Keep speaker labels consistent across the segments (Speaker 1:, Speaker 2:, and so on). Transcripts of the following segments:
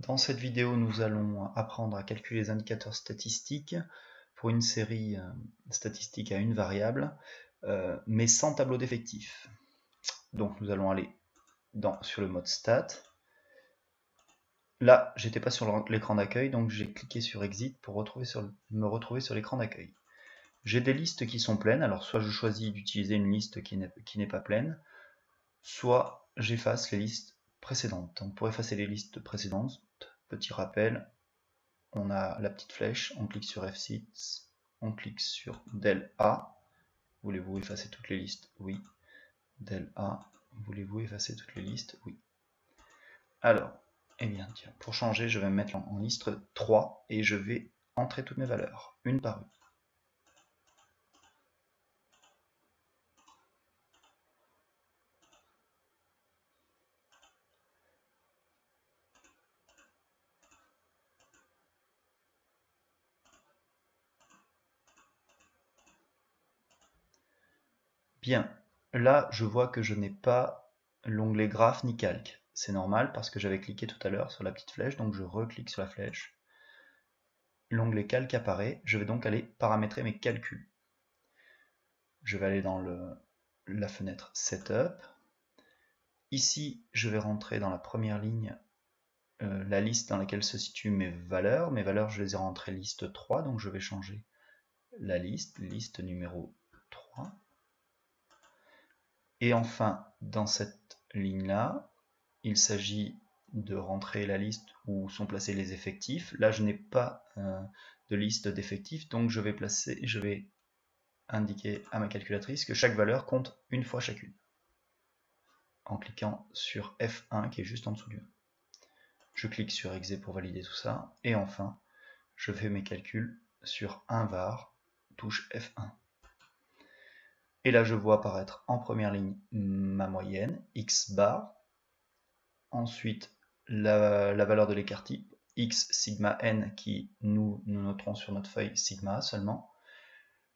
Speaker 1: Dans cette vidéo, nous allons apprendre à calculer les indicateurs statistiques pour une série statistique à une variable, mais sans tableau d'effectifs. Donc nous allons aller sur le mode stat. Là, j'étais pas sur l'écran d'accueil, donc j'ai cliqué sur Exit pour me retrouver sur l'écran d'accueil. J'ai des listes qui sont pleines, alors soit je choisis d'utiliser une liste qui n'est pas pleine, soit j'efface les listes précédentes. Donc pour effacer les listes précédentes, petit rappel, on a la petite flèche, on clique sur F6, on clique sur del A. Voulez-vous effacer toutes les listes? Oui. Del A. Voulez-vous effacer toutes les listes? Oui. Alors, eh bien, tiens, pour changer, je vais me mettre en liste 3 et je vais entrer toutes mes valeurs, une par une. Bien, là, je vois que je n'ai pas l'onglet graphe ni calque. C'est normal parce que j'avais cliqué tout à l'heure sur la petite flèche, donc je reclique sur la flèche. L'onglet calque apparaît, je vais donc aller paramétrer mes calculs. Je vais aller dans la fenêtre Setup. Ici, je vais rentrer dans la première ligne la liste dans laquelle se situent mes valeurs. Mes valeurs, je les ai rentrées liste 3, donc je vais changer la liste numéro 3. Et enfin, dans cette ligne-là, il s'agit de rentrer la liste où sont placés les effectifs. Là, je n'ai pas de liste d'effectifs, donc je vais indiquer à ma calculatrice que chaque valeur compte une fois chacune, en cliquant sur F1 qui est juste en dessous du 1. Je clique sur Exe pour valider tout ça, et enfin, je fais mes calculs sur un var, touche F1. Et là, je vois apparaître en première ligne ma moyenne, x bar, ensuite la valeur de l'écart type, x sigma n, qui nous noterons sur notre feuille sigma seulement,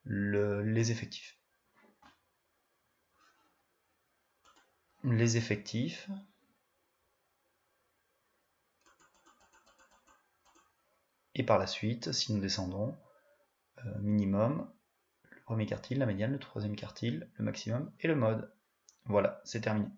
Speaker 1: les effectifs. Les effectifs, et par la suite, si nous descendons, minimum, le premier quartile, la médiane, le troisième quartile, le maximum et le mode. Voilà, c'est terminé.